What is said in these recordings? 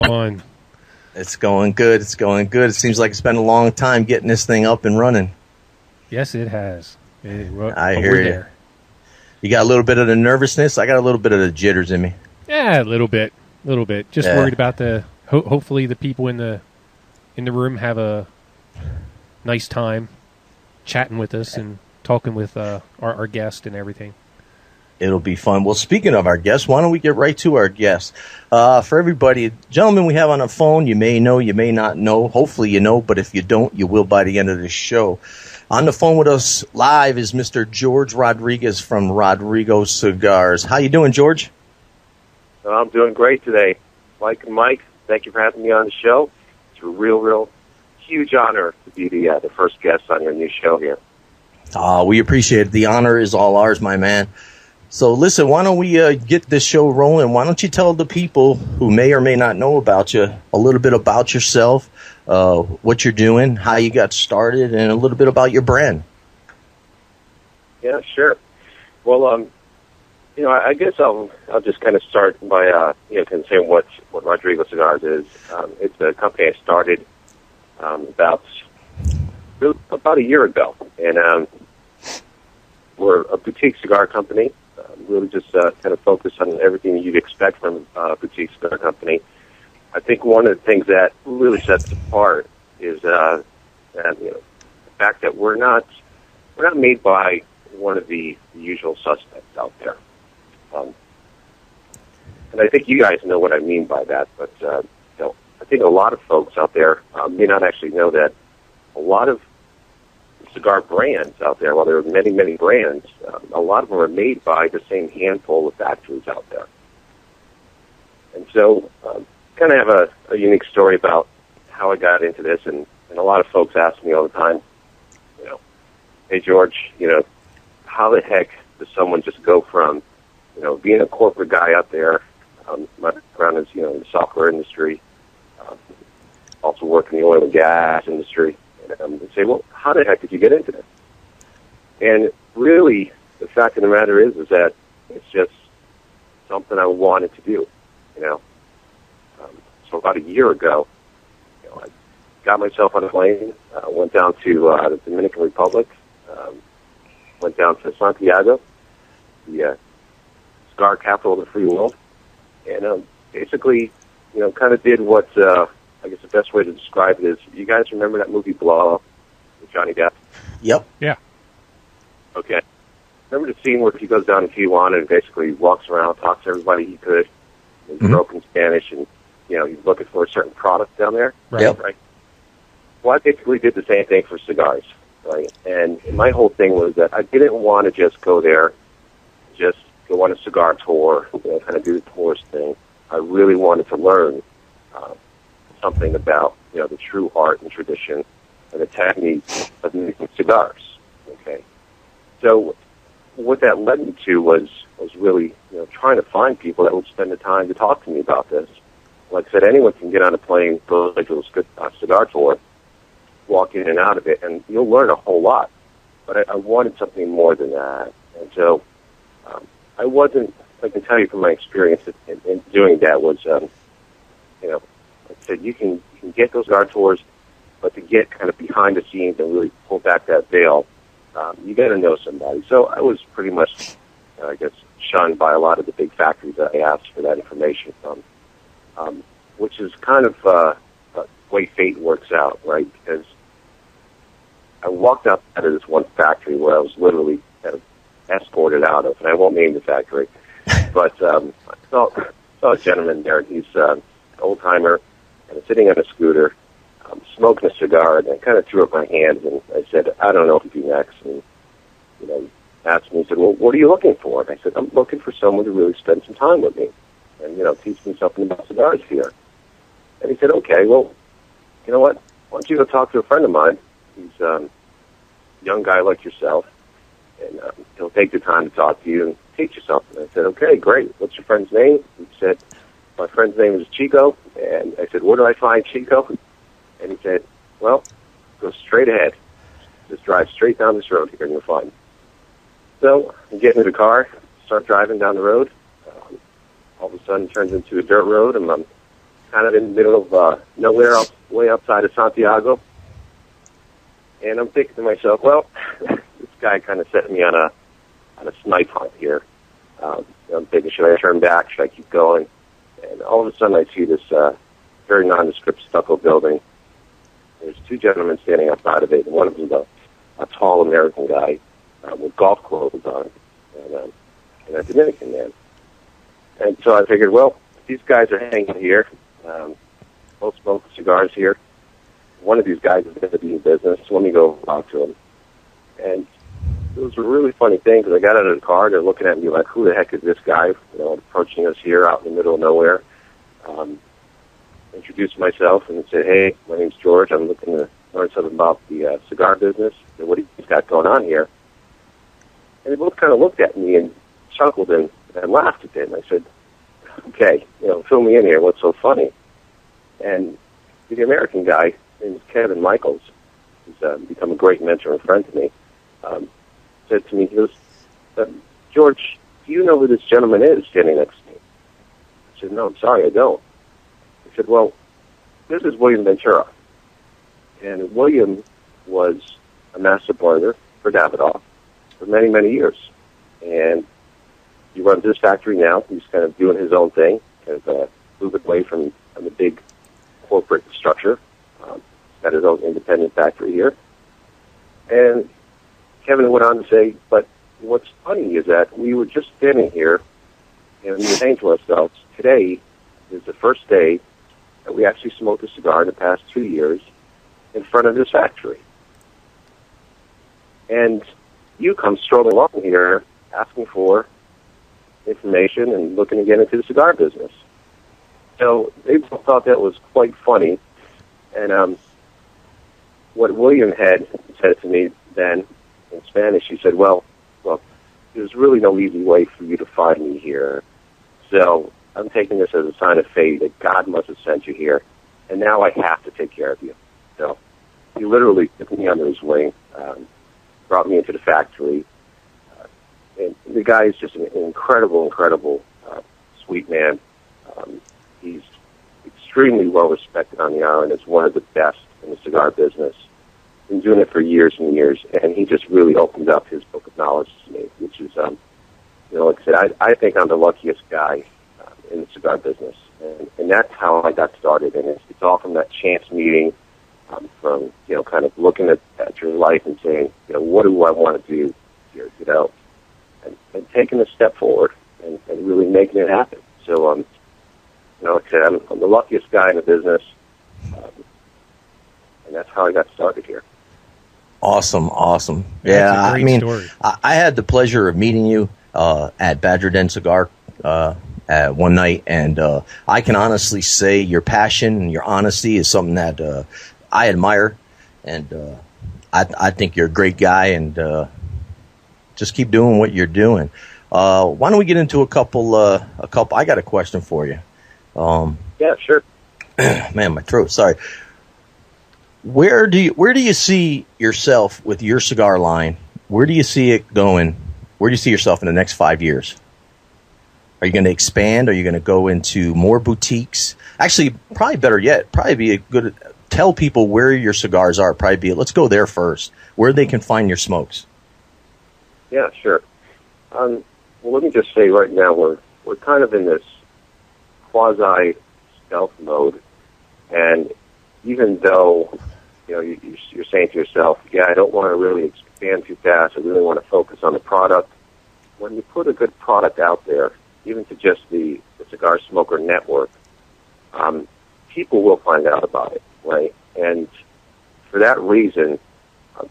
on? It's going good. It's going good. It seems like it's been a long time getting this thing up and running. Yes, it has. I hear you. There. You got a little bit of the nervousness. I got a little bit of the jitters in me. Yeah, a little bit. Just worried about hopefully the people in the room have a nice time chatting with us and talking with our guest and everything. It'll be fun. Well, speaking of our guests, why don't we get right to our guests? For everybody, gentlemen we have on the phone, you may know, you may not know. Hopefully you know, but if you don't, you will by the end of the show. On the phone with us live is Mr. George Rodriguez from Rodrigo Cigars. How you doing, George? I'm doing great today. Mike and Mike, thank you for having me on the show. It's a real huge honor to be the first guest on your new show here. We appreciate it. The honor is all ours, my man. So listen, why don't we get this show rolling? Why don't you tell the people who may or may not know about you a little bit about yourself, what you're doing, how you got started, and a little bit about your brand. Yeah, sure. Well, I guess I'll just kind of start by kind of saying what Rodrigo Cigars is. It's a company I started about a year ago, and we're a boutique cigar company. Really just kind of focus on everything you'd expect from a boutique cigar company. I think one of the things that really sets us apart is the fact that we're not made by one of the usual suspects out there. And I think you guys know what I mean by that, but I think a lot of folks out there may not actually know that a lot of cigar brands out there, while there are many brands, a lot of them are made by the same handful of factories out there. And so kind of have a unique story about how I got into this, and a lot of folks ask me all the time, hey, George, how the heck does someone just go from, being a corporate guy out there, my background is, in the software industry, also work in the oil and gas industry, and say, well, how the heck did you get into this? And really, the fact of the matter is that it's just something I wanted to do, So about a year ago, I got myself on a plane, went down to the Dominican Republic, went down to Santiago, the cigar capital of the free world, and basically, kind of did what I guess the best way to describe it is, you guys remember that movie Blow Up with Johnny Depp? Yep. Yeah. Okay. Remember the scene where he goes down to Tijuana and basically walks around, talks to everybody he could, in broken Spanish, and, he's looking for a certain product down there? Right. Yep. Right. Well, I basically did the same thing for cigars, right? And my whole thing was that I didn't want to just go there, just go on a cigar tour, kind of do the tourist thing. I really wanted to learn something about, the true art and tradition and the technique of making cigars. Okay. So what that led me to was really, trying to find people that would spend the time to talk to me about this. Like I said, anyone can get on a plane, go to a cigar tour, walk in and out of it, and you'll learn a whole lot. But I wanted something more than that. And so I can tell you from my experience in doing that was, like I said, you can get those cigar tours, but to get kind of behind the scenes and really pull back that veil, you got to know somebody. So I was pretty much, shunned by a lot of the big factories that I asked for that information from, which is kind of the way fate works out, right? Because I walked out of this one factory where I was literally kind of escorted out of, and I won't name the factory, but I saw a gentleman there. He's an old-timer, and sitting on a scooter, smoking a cigar, and I kind of threw up my hands, and I said, I don't know what to do next. And, he asked me, he said, well, what are you looking for? And I said, I'm looking for someone to really spend some time with me and, teach me something about cigars here. And he said, okay, well, you know what? Why don't you go talk to a friend of mine? He's a young guy like yourself, and he'll take the time to talk to you and teach you something. I said, okay, great. What's your friend's name? He said, my friend's name is Chico. And I said, where do I find Chico? And he said, well, go straight ahead. Just drive straight down this road here and you'll find him. So I get into the car, start driving down the road. All of a sudden it turns into a dirt road, and I'm kind of in the middle of nowhere, way outside of Santiago. And I'm thinking to myself, well, this guy kind of set me on a snipe hunt here. I'm thinking, should I turn back? Should I keep going? And all of a sudden, I see this very nondescript stucco building. There's two gentlemen standing outside of it, and one of them's a tall American guy with golf clothes on, and a Dominican man. And so I figured, well, these guys are hanging here. Both smoke cigars here. One of these guys is going to be in business. So let me go talk to him. And it was a really funny thing because I got out of the car. They're looking at me like, who the heck is this guy? Approaching us here out in the middle of nowhere. Introduced myself and said, hey, my name's George. I'm looking to learn something about the cigar business. And what he's got going on here. And they both kind of looked at me and chuckled and laughed a bit. And I said, okay, fill me in here. What's so funny? And the American guy, his name is Kevin Michaels, who's become a great mentor and friend to me, said to me, he goes, George, do you know who this gentleman is standing next to me? I said, no, I'm sorry, I don't. He said, well, this is William Ventura. And William was a master blender for Davidoff for many, many years. And he runs this factory now. He's kind of doing his own thing, kind of moving away from the big corporate structure. Got his own independent factory here. And Kevin went on to say, but what's funny is that we were just standing here and we were saying to ourselves, today is the first day that we actually smoked a cigar in the past 2 years in front of this factory. And you come strolling along here asking for information and looking to get into the cigar business. So they both thought that was quite funny. And what William had said to me then in Spanish, he said, well, there's really no easy way for you to find me here. So I'm taking this as a sign of fate that God must have sent you here. And now I have to take care of you. So he literally took me under his wing, brought me into the factory. And the guy is just an incredible, sweet man. He's extremely well respected on the island as one of the best in the cigar business. Been doing it for years and years, and he just really opened up his book of knowledge to me, which is, like I said, I think I'm the luckiest guy in the cigar business, and that's how I got started. And it's all from that chance meeting, from kind of looking at your life and saying, what do I want to do here, and taking a step forward and really making it happen. So, like I said, I'm the luckiest guy in the business, and that's how I got started here. Awesome. Yeah, I mean, I had the pleasure of meeting you at Badger Den Cigar one night, and I can honestly say your passion and your honesty is something that I admire, and I think you're a great guy, and just keep doing what you're doing. Why don't we get into a couple? I got a question for you. Yeah, sure. Man, my throat. Sorry. Where do you see yourself with your cigar line? Where do you see it going? Where do you see yourself in the next 5 years? Are you going to expand? Are you going to go into more boutiques? Actually, probably better yet, be a good tell people where your cigars are. Let's go there first, where they can find your smokes. Yeah, sure. Well, let me just say right now we're kind of in this quasi stealth mode, and even though you're saying to yourself, I don't want to really expand too fast. I really want to focus on the product. When you put a good product out there, even to just the Cigar Smoker Network, people will find out about it, right? And for that reason,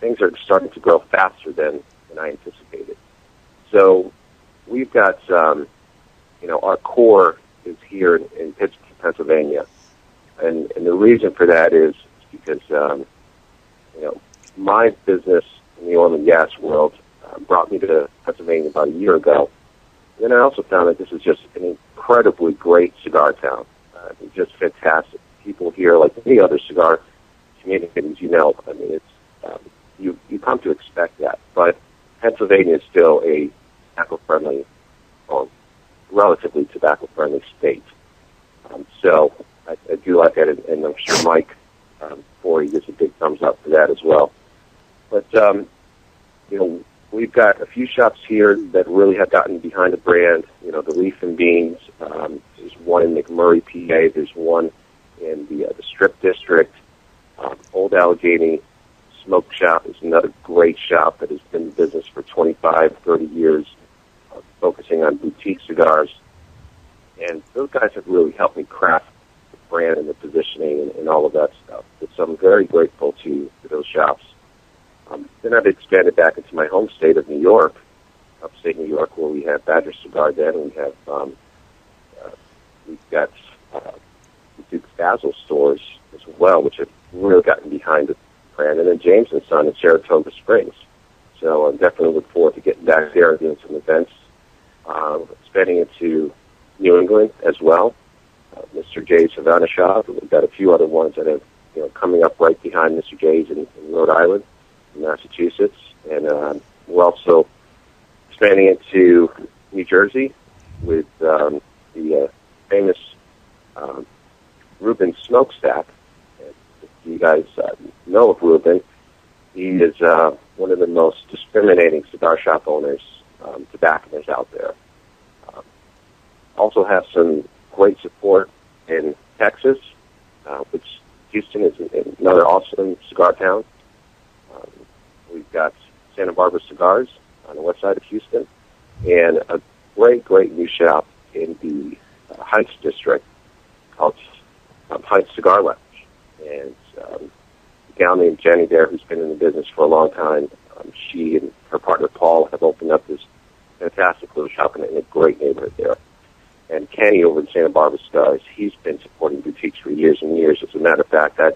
things are starting to grow faster than I anticipated. So we've got, our core is here in Pittsburgh, Pennsylvania. And the reason for that is because, my business in the oil and gas world brought me to Pennsylvania about a year ago. And then I also found that this is just an incredibly great cigar town. It's just fantastic. People here, like any other cigar communities, I mean, it's you come to expect that. But Pennsylvania is still a tobacco-friendly, or relatively tobacco-friendly state. So I do like that, and I'm sure Mike Forey gives a big thumbs up for that as well. But we've got a few shops here that really have gotten behind the brand. The Leaf and Beans. There's one in McMurray, PA. There's one in the Strip District. Old Allegheny Smoke Shop is another great shop that has been in business for 25, 30 years, focusing on boutique cigars. And those guys have really helped me craft the brand and the positioning and all of that stuff. So I'm very grateful to those shops. Then I've expanded back into my home state of New York, upstate New York, where we have Badger Cigar Den. We have we've got Duke's Basil stores as well, which have really gotten behind the brand, and then James and Son in Saratoga Springs. So I definitely look forward to getting back there and doing some events, expanding into New England as well. Mr. J's Havana Shop, and we've got a few other ones that have coming up right behind Mr. J's in Rhode Island, in Massachusetts, and we're also expanding into New Jersey with the famous Reuben Smokestack. If you guys know of Reuben, he is one of the most discriminating cigar shop owners, tobacconists out there. Also have some great support in Texas, which Houston is another awesome cigar town. We've got Santa Barbara Cigars on the west side of Houston, and a great new shop in the Heights district called Heights Cigar Lounge. And a gal named Jenny there, who's been in the business for a long time, she and her partner Paul have opened up this fantastic little shop in a great neighborhood there. And Kenny over in Santa Barbara Cigars, he's been supporting boutiques for years and years. As a matter of fact, I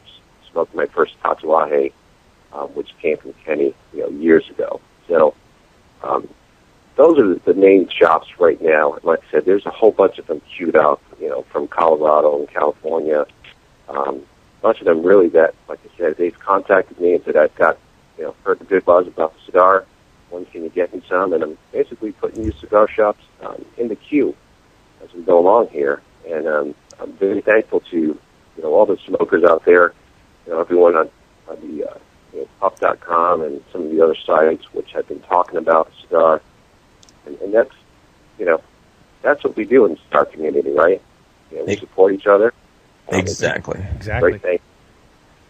smoked my first Tatuaje, which came from Kenny, years ago. So those are the main shops right now. Like I said, there's a whole bunch of them queued up, from Colorado and California. A bunch of them really that, like I said, they've contacted me and said, I've got, heard the good buzz about the cigar. When can you get me some? And I'm basically putting these cigar shops in the queue as we go along here. And I'm very thankful to, all the smokers out there, everyone on the puff.com and some of the other sites which have been talking about the cigar. And that's, that's what we do in the cigar community, right? We support each other. Exactly. Great thing.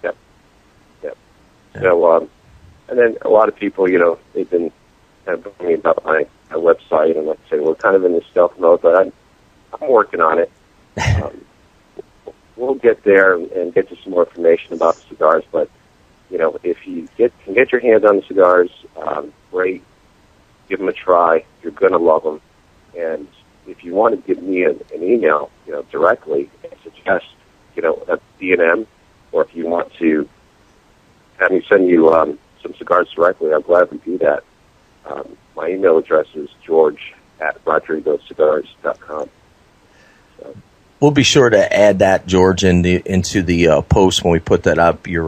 Yep. So, and then a lot of people, they've been kind of talking about my website, and like I say, we're kind of in this stealth mode, but I'm working on it. We'll get there and get you some more information about the cigars, but, if you can get your hands on the cigars, great. Give them a try. You're going to love them. And if you want to give me an email, directly, and suggest, a D&M, or if you want to have me send you some cigars directly, I'll gladly do that. My email address is george@rodrigocigars.com. So. We'll be sure to add that, George, into the post when we put that up. Your